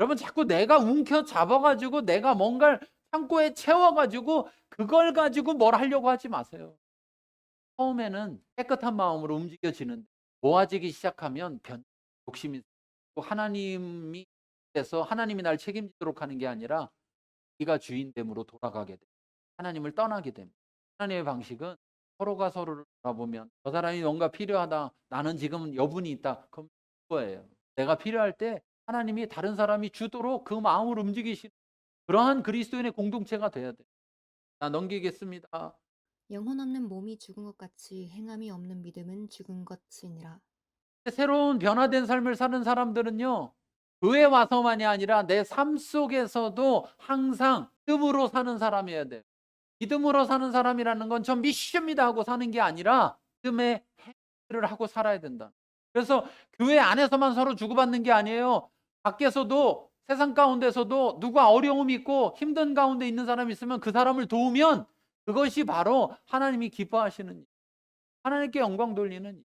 여러분 자꾸 내가 움켜 잡아 가지고 내가 뭔가를 창고에 채워 가지고 그걸 가지고 뭘 하려고 하지 마세요. 처음에는 깨끗한 마음으로 움직여지는데 모아지기 시작하면 욕심이 생기고 하나님이 돼서 하나님이 날 책임지도록 하는 게 아니라 네가 주인됨으로 돌아가게 돼. 하나님을 떠나게 됩니다. 하나님의 방식은 서로가 서로를 돌아보면 '저 사람이 뭔가 필요하다. 나는 지금 여분이 있다.' 그럼 거예요. 내가 필요할 때 하나님이 다른 사람이 주도록 그 마음을 움직이시는 그러한 그리스도인의 공동체가 돼야 돼요. 자 넘기겠습니다. 영혼 없는 몸이 죽은 것 같이 행함이 없는 믿음은 죽은 것이니라. 새로운 변화된 삶을 사는 사람들은요. 교회 와서만이 아니라 내 삶 속에서도 항상 믿음으로 사는 사람이어야 돼요. 믿음으로 사는 사람이라는 건 전 믿습니다 하고 사는 게 아니라 믿음의 행위를 하고 살아야 된다. 그래서 교회 안에서만 서로 주고받는 게 아니에요. 밖에서도 세상 가운데서도 누가 어려움이 있고 힘든 가운데 있는 사람이 있으면 그 사람을 도우면 그것이 바로 하나님이 기뻐하시는 일, 하나님께 영광 돌리는 일.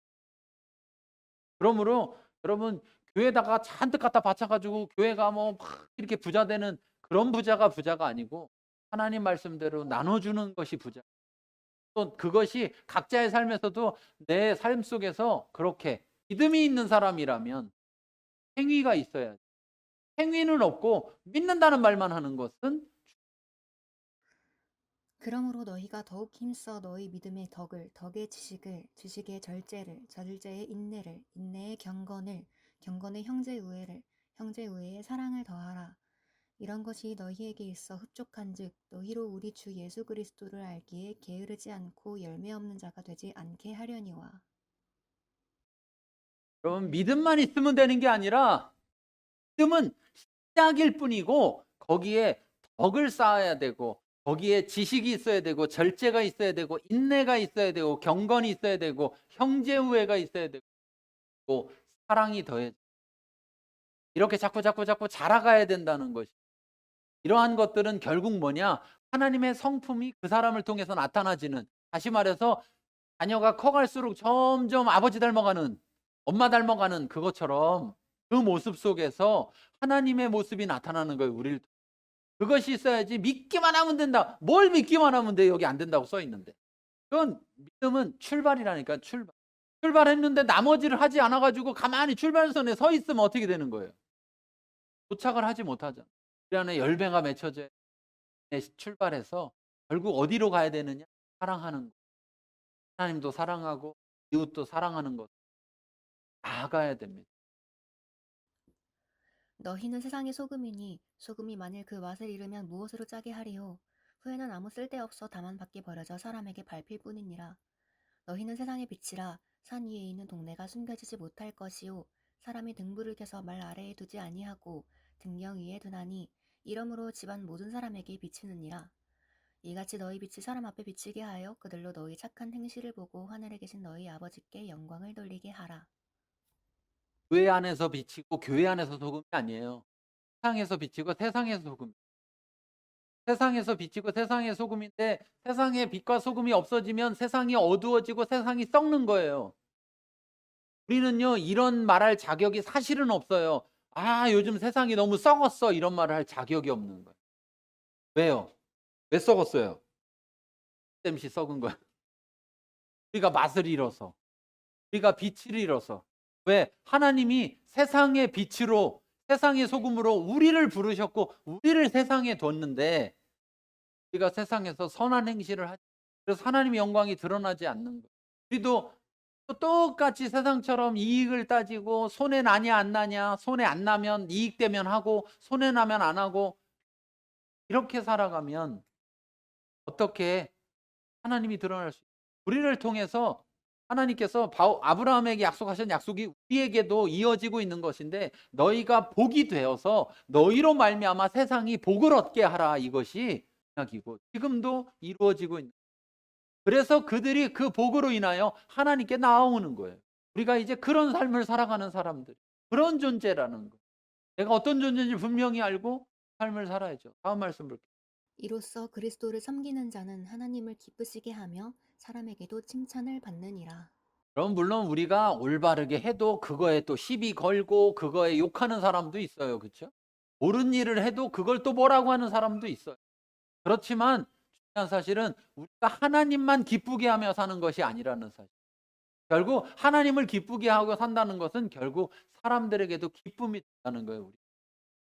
그러므로 여러분 교회에다가 잔뜩 갖다 바쳐 가지고 교회가 뭐 막 이렇게 부자 되는 그런 부자가 부자가 아니고 하나님 말씀대로 나눠 주는 것이 부자. 또 그것이 각자의 삶에서도 내 삶 속에서 그렇게 믿음이 있는 사람이라면 행위가 있어야지. 행위는 없고 믿는다는 말만 하는 것은 그러므로 너희가 더욱 힘써 너희 믿음의 덕을, 덕의 지식을, 지식의 절제를, 절제의 인내를, 인내의 경건을, 경건의 형제우애를, 형제우애의 사랑을 더하라. 이런 것이 너희에게 있어 흡족한즉 너희로 우리 주 예수 그리스도를 알기에 게으르지 않고 열매 없는 자가 되지 않게 하려니와. 여러분 믿음만 있으면 되는 게 아니라 믿음은 시작일 뿐이고 거기에 덕을 쌓아야 되고 거기에 지식이 있어야 되고 절제가 있어야 되고 인내가 있어야 되고 경건이 있어야 되고 형제우애가 있어야 되고 또 사랑이 더해 이렇게 자꾸 자라가야 된다는 것이. 이러한 것들은 결국 뭐냐? 하나님의 성품이 그 사람을 통해서 나타나지는 다시 말해서 자녀가 커갈수록 점점 아버지 닮아가는 엄마 닮아가는 그것처럼 그 모습 속에서 하나님의 모습이 나타나는 거예요, 우리를. 그것이 있어야지 믿기만 하면 된다. 뭘 믿기만 하면 돼. 여기 안 된다고 써 있는데. 그건 믿음은 출발이라니까 출발. 출발했는데 나머지를 하지 않아 가지고 가만히 출발선에 서 있으면 어떻게 되는 거예요? 도착을 하지 못하잖아. 우리 안에 열매가 맺혀져야 출발해서 결국 어디로 가야 되느냐? 사랑하는 것. 하나님도 사랑하고 이웃도 사랑하는 것. 나아가야 됩니다. 너희는 세상의 소금이니 소금이 만일 그 맛을 잃으면 무엇으로 짜게 하리요. 후에는 아무 쓸데없어 다만 밖에 버려져 사람에게 밟힐 뿐이니라. 너희는 세상의 빛이라. 산 위에 있는 동네가 숨겨지지 못할 것이요 사람이 등불을 켜서 말 아래에 두지 아니하고 등경 위에 두나니 이러므로 집안 모든 사람에게 비치느니라. 이같이 너희 빛이 사람 앞에 비치게 하여 그들로 너희 착한 행실을 보고 하늘에 계신 너희 아버지께 영광을 돌리게 하라. 교회 안에서 비치고 교회 안에서 소금이 아니에요. 세상에서 비치고 세상에서 소금. 세상에서 비치고 세상의 소금인데 세상의 빛과 소금이 없어지면 세상이 어두워지고 세상이 썩는 거예요. 우리는요 이런 말할 자격이 사실은 없어요. "아 요즘 세상이 너무 썩었어." 이런 말을 할 자격이 없는 거예요. 왜요? 왜 썩었어요? 땜시 썩은 거야. 우리가 맛을 잃어서. 우리가 빛을 잃어서. 왜? 하나님이 세상의 빛으로 세상의 소금으로 우리를 부르셨고 우리를 세상에 뒀는데 우리가 세상에서 선한 행실을 하지 그래서 하나님의 영광이 드러나지 않는 거예요. 우리도 또 똑같이 세상처럼 이익을 따지고 손해 나냐 안 나냐 손해 안 나면 이익되면 하고 손해 나면 안 하고 이렇게 살아가면 어떻게 하나님이 드러날 수 있어요. 우리를 통해서 하나님께서 아브라함에게 약속하신 약속이 우리에게도 이어지고 있는 것인데 너희가 복이 되어서 너희로 말미암아 세상이 복을 얻게 하라 이것이 이야기고 지금도 이루어지고 있는 그래서 그들이 그 복으로 인하여 하나님께 나아오는 거예요. 우리가 이제 그런 삶을 살아가는 사람들 그런 존재라는 거. 내가 어떤 존재인지 분명히 알고 삶을 살아야죠. 다음 말씀 볼게요. 이로써 그리스도를 섬기는 자는 하나님을 기쁘시게 하며 사람에게도 칭찬을 받느니라. 그럼 물론 우리가 올바르게 해도 그거에 또 시비 걸고 그거에 욕하는 사람도 있어요. 그렇죠? 옳은 일을 해도 그걸 또 뭐라고 하는 사람도 있어요. 그렇지만 중요한 사실은 우리가 하나님만 기쁘게 하며 사는 것이 아니라는 사실. 결국 하나님을 기쁘게 하고 산다는 것은 결국 사람들에게도 기쁨이 된다는 거예요. 우리.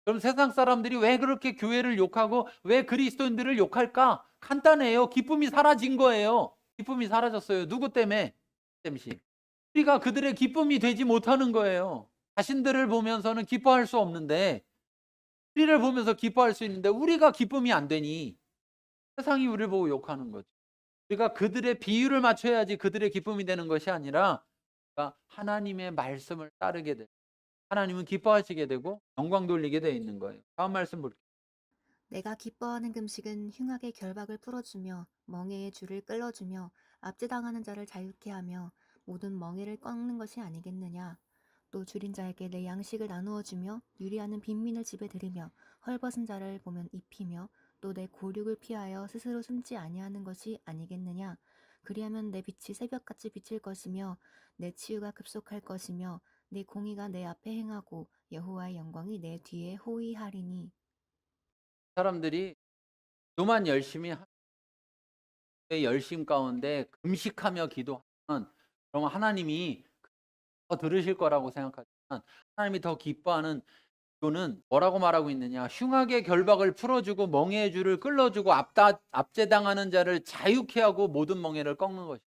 그럼 세상 사람들이 왜 그렇게 교회를 욕하고 왜 그리스도인들을 욕할까? 간단해요. 기쁨이 사라진 거예요. 기쁨이 사라졌어요. 누구 때문에? 땜시. 우리가 그들의 기쁨이 되지 못하는 거예요. 자신들을 보면서는 기뻐할 수 없는데 우리를 보면서 기뻐할 수 있는데 우리가 기쁨이 안 되니 세상이 우리를 보고 욕하는 거죠. 우리가 그들의 비율을 맞춰야지 그들의 기쁨이 되는 것이 아니라 하나님의 말씀을 따르게 되고 하나님은 기뻐하시게 되고 영광 돌리게 되어 있는 거예요. 다음 말씀 볼게요. 내가 기뻐하는 금식은 흉악의 결박을 풀어주며 멍에의 줄을 끌어주며 압제당하는 자를 자유케 하며 모든 멍에를 꺾는 것이 아니겠느냐. 또 줄인 자에게 내 양식을 나누어 주며 유리하는 빈민을 집에 들이며 헐벗은 자를 보면 입히며 또 내 고륙을 피하여 스스로 숨지 아니하는 것이 아니겠느냐. 그리하면 내 빛이 새벽같이 비칠 것이며 내 치유가 급속할 것이며 내 공의가 내 앞에 행하고 여호와의 영광이 내 뒤에 호위하리니. 사람들이 그만 열심히 하나님의 열심 가운데 금식하며 기도하면 그러면 하나님이 더 들으실 거라고 생각하지만 하나님이 더 기뻐하는 이유는 뭐라고 말하고 있느냐. 흉악의 결박을 풀어주고 멍에의 줄을 끌어주고 압제당하는 자를 자유케 하고 모든 멍에를 꺾는 것이다.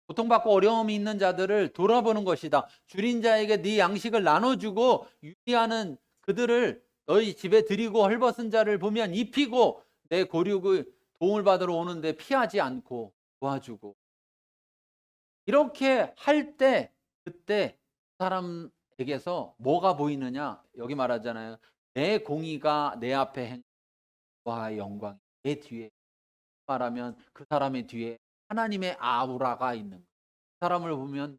고통받고 어려움이 있는 자들을 돌아보는 것이다. 줄인 자에게 네 양식을 나눠주고 유리하는 그들을 너희 집에 들이고 헐벗은 자를 보면 입히고 내 고륙을 도움을 받으러 오는데 피하지 않고 도와주고 이렇게 할 때 그때 사람에게서 뭐가 보이느냐. 여기 말하잖아요. 내 공의가 내 앞에 행와 영광이 내 뒤에 말하면 그 사람의 뒤에 하나님의 아우라가 있는 거예요. 그 사람을 보면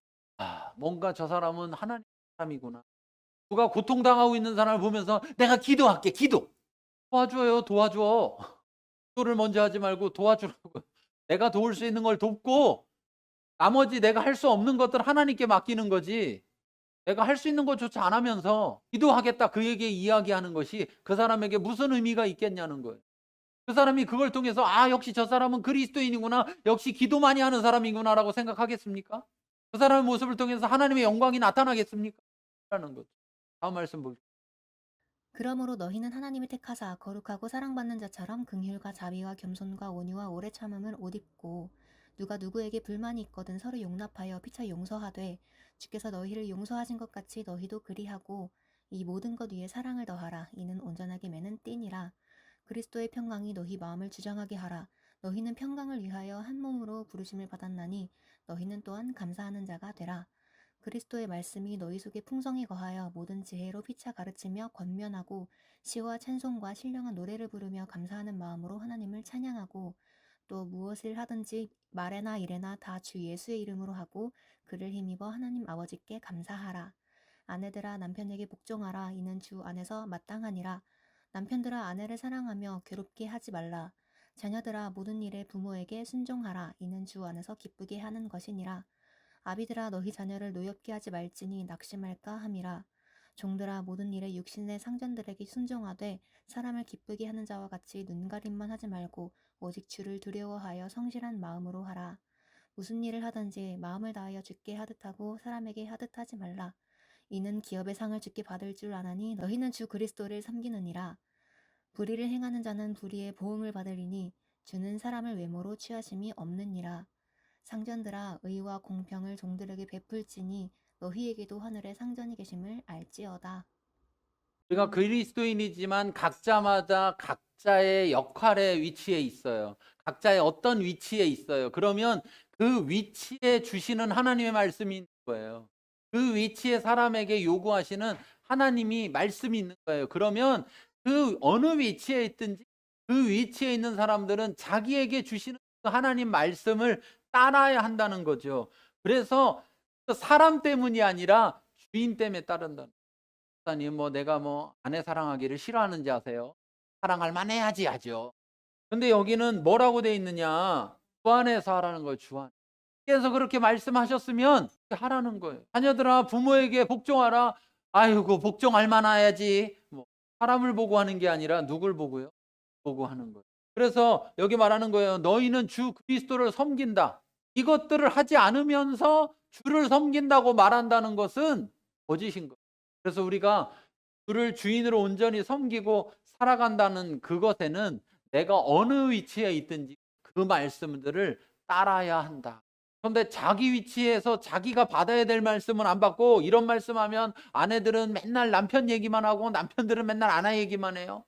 뭔가 저 사람은 하나님의 사람이구나. 누가 고통당하고 있는 사람을 보면서 내가 기도할게. 기도. 도와줘요. 도와줘. 기도를 먼저 하지 말고 도와주라고. 내가 도울 수 있는 걸 돕고 나머지 내가 할 수 없는 것들 하나님께 맡기는 거지. 내가 할 수 있는 것조차 안 하면서 기도하겠다 그에게 이야기하는 것이 그 사람에게 무슨 의미가 있겠냐는 거예요. 그 사람이 그걸 통해서 역시 저 사람은 그리스도인이구나. 역시 기도 많이 하는 사람이구나라고 생각하겠습니까? 그 사람의 모습을 통해서 하나님의 영광이 나타나겠습니까? 라는 거죠. 다음 말씀 볼게요. 그러므로 너희는 하나님이 택하사 거룩하고 사랑받는 자처럼 긍휼과 자비와 겸손과 온유와 오래 참음을 옷 입고 누가 누구에게 불만이 있거든 서로 용납하여 피차 용서하되 주께서 너희를 용서하신 것 같이 너희도 그리하고 이 모든 것 위에 사랑을 더하라. 이는 온전하게 매는 띠니라. 그리스도의 평강이 너희 마음을 주장하게 하라. 너희는 평강을 위하여 한 몸으로 부르심을 받았나니 너희는 또한 감사하는 자가 되라. 그리스도의 말씀이 너희 속에 풍성히 거하여 모든 지혜로 피차 가르치며 권면하고 시와 찬송과 신령한 노래를 부르며 감사하는 마음으로 하나님을 찬양하고 또 무엇을 하든지 말에나 일에나 다 주 예수의 이름으로 하고 그를 힘입어 하나님 아버지께 감사하라. 아내들아 남편에게 복종하라. 이는 주 안에서 마땅하니라. 남편들아 아내를 사랑하며 괴롭게 하지 말라. 자녀들아 모든 일에 부모에게 순종하라. 이는 주 안에서 기쁘게 하는 것이니라. 아비들아 너희 자녀를 노엽게 하지 말지니 낙심할까 함이라. 종들아 모든 일에 육신의 상전들에게 순종하되 사람을 기쁘게 하는 자와 같이 눈가림만 하지 말고 오직 주를 두려워하여 성실한 마음으로 하라. 무슨 일을 하든지 마음을 다하여 주께 하듯 하고 사람에게 하듯 하지 말라. 이는 기업의 상을 주께 받을 줄 아나니 너희는 주 그리스도를 섬기느니라. 불의를 행하는 자는 불의의 보응을 받으리니 주는 사람을 외모로 취하심이 없느니라. 상전들아 의와 공평을 종들에게 베풀지니 너희에게도 하늘에 상전이 계심을 알지어다. 우리가 그리스도인이지만 각자마다 각자의 역할의 위치에 있어요. 각자의 어떤 위치에 있어요. 그러면 그 위치에 주시는 하나님의 말씀이 있는 거예요. 그 위치에 사람에게 요구하시는 하나님이 말씀이 있는 거예요. 그러면 그 어느 위치에 있든지 그 위치에 있는 사람들은 자기에게 주시는 그 하나님 말씀을 따라야 한다는 거죠. 그래서 사람 때문이 아니라 주인 때문에 따른다는 거예요. 목사님 내가 아내 사랑하기를 싫어하는지 아세요? 사랑할 만해야지 하죠. 근데 여기는 뭐라고 돼 있느냐? 주 안에서 하라는 거예요. 주 안. 그래서 그렇게 말씀하셨으면 하라는 거예요. 자녀들아 부모에게 복종하라. 아이고 복종할 만해야지. 사람을 보고 하는 게 아니라 누굴 보고요? 보고 하는 거예요. 그래서 여기 말하는 거예요. 너희는 주 그리스도를 섬긴다. 이것들을 하지 않으면서 주를 섬긴다고 말한다는 것은 거짓인 거예요. 그래서 우리가 주를 주인으로 온전히 섬기고 살아간다는 그것에는 내가 어느 위치에 있든지 그 말씀들을 따라야 한다. 그런데 자기 위치에서 자기가 받아야 될 말씀은 안 받고 이런 말씀하면 아내들은 맨날 남편 얘기만 하고 남편들은 맨날 아내 얘기만 해요.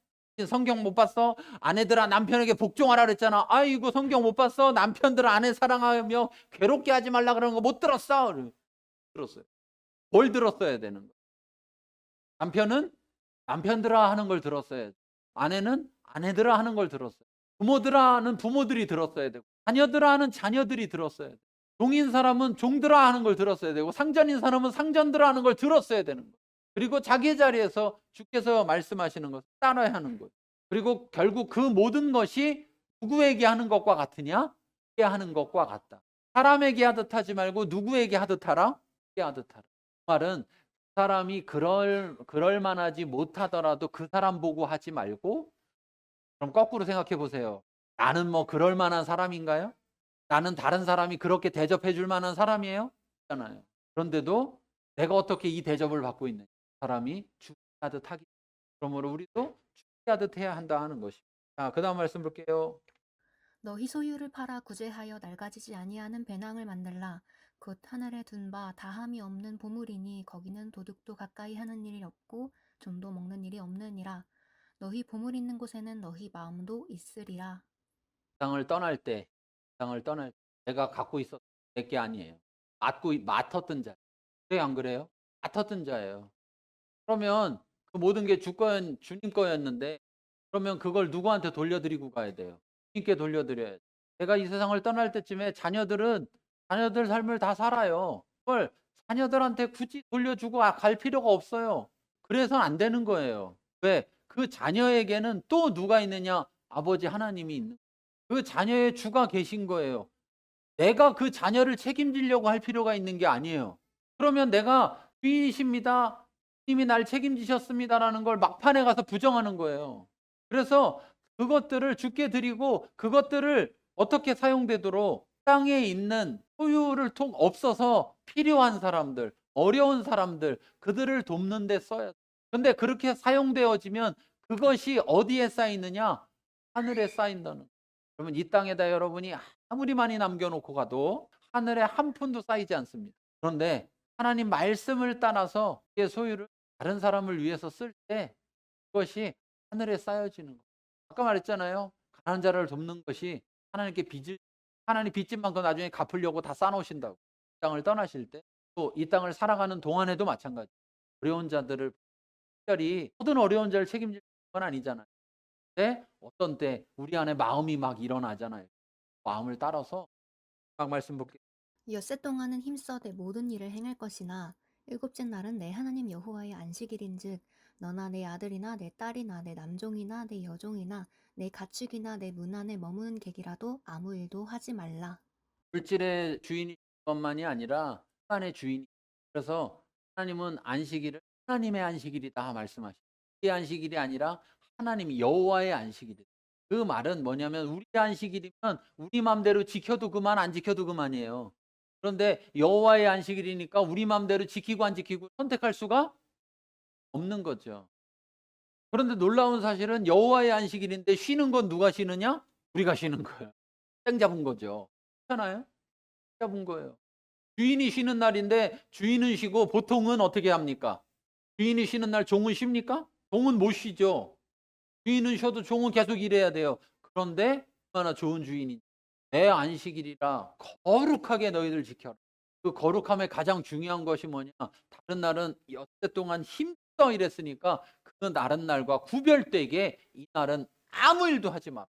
성경 못 봤어? 아내들아 남편에게 복종하라 그랬잖아. 아이고 성경 못 봤어? 남편들 아내 사랑하며 괴롭게 하지 말라 그러는 거 못 들었어? 들었어요. 뭘 들었어야 되는 거예요? 남편은 남편들아 하는 걸 들었어야 돼. 아내는 아내들아 하는 걸 들었어요. 부모들아 하는 부모들이 들었어야 되고 자녀들아 하는 자녀들이 들었어야 돼. 종인 사람은 종들아 하는 걸 들었어야 되고 상전인 사람은 상전들아 하는 걸 들었어야 되는 거예요. 그리고 자기의 자리에서 주께서 말씀하시는 것을 따라야 하는 거예요. 그리고 결국 그 모든 것이 누구에게 하는 것과 같으냐? 누구에게 하는 것과 같다. 사람에게 하듯 하지 말고 누구에게 하듯 하라? 누구에게 하듯 하라. 그 말은 사람이 그럴 만하지 못하더라도 그 사람 보고 하지 말고 그럼 거꾸로 생각해 보세요. 나는 뭐 그럴 만한 사람인가요? 나는 다른 사람이 그렇게 대접해 줄 만한 사람이에요? 있잖아요. 그런데도 내가 어떻게 이 대접을 받고 있는 사람이 주하듯 하기. 그러므로 우리도 주하듯 해야 한다 하는 것이. 자, 그다음 말씀 볼게요. 너희 소유를 팔아 구제하여 낡아지지 아니하는 배낭을 만들라. 곧 하늘에 둔 바 다함이 없는 보물이니 거기는 도둑도 가까이 하는 일이 없고 좀도 먹는 일이 없느니라. 너희 보물 있는 곳에는 너희 마음도 있으리라. 땅을 떠날 때, 땅을 떠날 때 내가 갖고 있었던 내게 아니에요. 맡았던 자. 그래 안 그래요? 맡았던 자예요. 그러면 그 모든 게 주님 거였는데 그러면 그걸 누구한테 돌려드리고 가야 돼요? 주님께 돌려드려야 돼요. 내가 이 세상을 떠날 때쯤에 자녀들 삶을 다 살아요. 그걸 자녀들한테 굳이 돌려주고 갈 필요가 없어요. 그래서 안 되는 거예요. 왜? 그 자녀에게는 또 누가 있느냐? 아버지 하나님이 있는 그 자녀의 주가 계신 거예요. 내가 그 자녀를 책임지려고 할 필요가 있는 게 아니에요. 그러면 내가 주인이십니다. 주님이 날 책임지셨습니다라는 걸 막판에 가서 부정하는 거예요. 그래서 그것들을 주께 드리고 그것들을 어떻게 사용되도록 땅에 있는 소유를 없어서 필요한 사람들, 어려운 사람들, 그들을 돕는 데 써야 돼요. 근데 그렇게 사용되어지면 그것이 어디에 쌓이느냐? 하늘에 쌓인다는 거예요. 그러면 이 땅에다 여러분이 아무리 많이 남겨놓고 가도 하늘에 한 푼도 쌓이지 않습니다. 그런데 하나님 말씀을 따라서 그 소유를 다른 사람을 위해서 쓸 때 그것이 하늘에 쌓여지는 거예요. 아까 말했잖아요. 가난한 자를 돕는 것이 하나님께 하나님 빚진 만큼 나중에 갚으려고 다 쌓아놓으신다고. 이 땅을 떠나실 때 또 이 땅을 살아가는 동안에도 마찬가지. 어려운 자들을 특별히 모든 어려운 자를 책임질 건 아니잖아요. 근데 어떤 때 우리 안에 마음이 막 일어나잖아요. 마음을 따라서 막 말씀 볼게요. 엿새 동안은 힘써 내 모든 일을 행할 것이나 일곱째 날은 내 하나님 여호와의 안식일인즉 너나 내 아들이나 내 딸이나 내 남종이나 내 여종이나 내 가축이나 내 문 안에 머무는 객이라도 아무 일도 하지 말라. 물질의 주인이 것만이 아니라 시간의 주인이. 그래서 하나님은 안식일을 하나님의 안식일이다 말씀하시죠. 우리의 안식일이 아니라 하나님 여호와의 안식일이다. 그 말은 뭐냐면 우리 안식일이면 우리 맘대로 지켜도 그만 안 지켜도 그만이에요. 그런데 여호와의 안식일이니까 우리 맘대로 지키고 안 지키고 선택할 수가 없는 거죠. 그런데 놀라운 사실은 여호와의 안식일인데 쉬는 건 누가 쉬느냐? 우리가 쉬는 거예요. 땡 잡은 거죠. 그렇잖아요? 잡은 거예요. 주인이 쉬는 날인데 주인은 쉬고 보통은 어떻게 합니까? 주인이 쉬는 날 종은 쉽니까? 종은 못 쉬죠. 주인은 쉬어도 종은 계속 일해야 돼요. 그런데 얼마나 좋은 주인인지. 내 안식일이라 거룩하게 너희들 지켜라. 그 거룩함의 가장 중요한 것이 뭐냐? 다른 날은 엿새 동안 힘써 일했으니까 그 다른 날과 구별되게 이 날은 아무 일도 하지 마.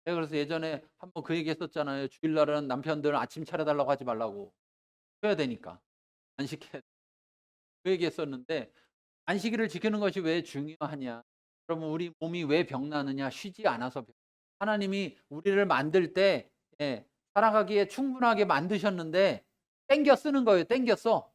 제가 그래서 예전에 한번 그 얘기 했었잖아요. 주일날은 남편들 아침 차려달라고 하지 말라고. 쉬어야 되니까. 안식해. 그 얘기 했었는데 안식일을 지키는 것이 왜 중요하냐? 그러면 우리 몸이 왜 병나느냐? 쉬지 않아서 하나님이 우리를 만들 때 살아가기에 충분하게 만드셨는데 땡겨 쓰는 거예요. 땡겨 써.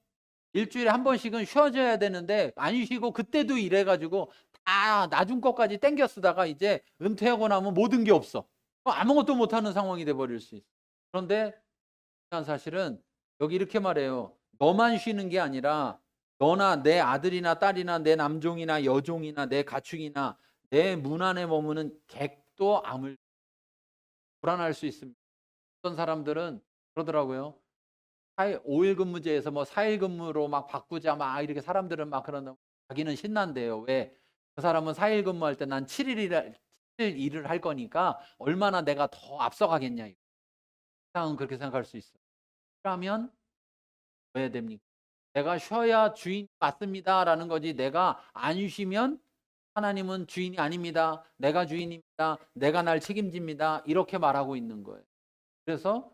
일주일에 한 번씩은 쉬어줘야 되는데 안 쉬고 그때도 일해가지고 다 다 나중 것까지 땡겨 쓰다가 이제 은퇴하고 나면 모든 게 없어. 아무것도 못하는 상황이 돼버릴 수 있어. 그런데 사실은 여기 이렇게 말해요. 너만 쉬는 게 아니라 너나 내 아들이나 딸이나 내 남종이나 여종이나 내 가축이나 내 문 안에 머무는 객도 암을 불안할 수 있습니다. 어떤 사람들은 그러더라고요. 5일 근무제에서 뭐 4일 근무로 막 바꾸자 막 이렇게 사람들은 막 그런다. 자기는 신난대요. 왜? 그 사람은 4일 근무할 때 난 7일 일을 할 거니까 얼마나 내가 더 앞서가겠냐. 세상은 그렇게 생각할 수 있어요. 그러면 왜 됩니까? 내가 쉬어야 주인이 맞습니다라는 거지. 내가 안 쉬면 하나님은 주인이 아닙니다. 내가 주인입니다. 내가 날 책임집니다. 이렇게 말하고 있는 거예요. 그래서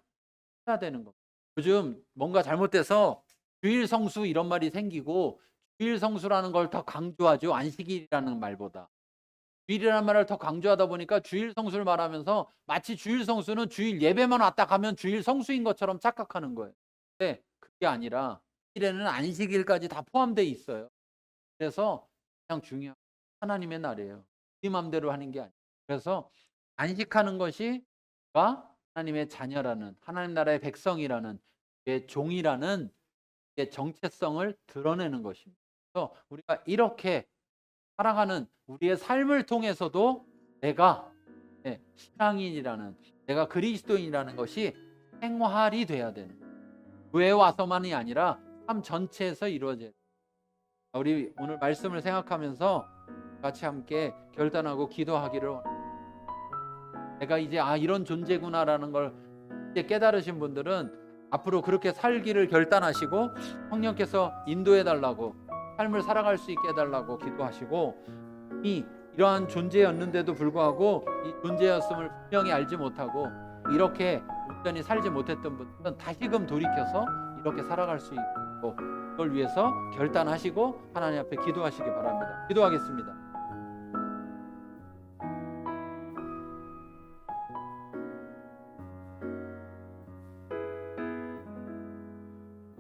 해야 되는 겁니다. 요즘 뭔가 잘못돼서 주일 성수 이런 말이 생기고 주일 성수라는 걸 더 강조하죠. 안식일이라는 말보다. 주일이라는 말을 더 강조하다 보니까 주일 성수를 말하면서 마치 주일 성수는 주일 예배만 왔다 가면 주일 성수인 것처럼 착각하는 거예요. 근데 그게 아니라 일에는 안식일까지 다 포함되어 있어요. 그래서 가장 중요한 하나님의 날이에요. 네 맘대로 하는 게 아니에요. 그래서 안식하는 것이 하나님의 자녀라는, 하나님 나라의 백성이라는, 종이라는 정체성을 드러내는 것입니다. 그래서 우리가 이렇게 살아가는 우리의 삶을 통해서도 내가 신앙인이라는, 내가 그리스도인이라는 것이 생활이 돼야 되는 거예요. 교회에 와서만이 아니라 삶 전체에서 이루어져야 돼요. 우리 오늘 말씀을 생각하면서 같이 함께 결단하고 기도하기를 원합니다. 내가 이제 이런 존재구나라는 걸 이제 깨달으신 분들은 앞으로 그렇게 살기를 결단하시고 성령께서 인도해 달라고, 삶을 살아갈 수 있게 해달라고 기도하시고, 이러한 존재였는데도 불구하고 이 존재였음을 분명히 알지 못하고 이렇게 온전히 살지 못했던 분들은 다시금 돌이켜서 이렇게 살아갈 수 있고, 그걸 위해서 결단하시고 하나님 앞에 기도하시기 바랍니다. 기도하겠습니다.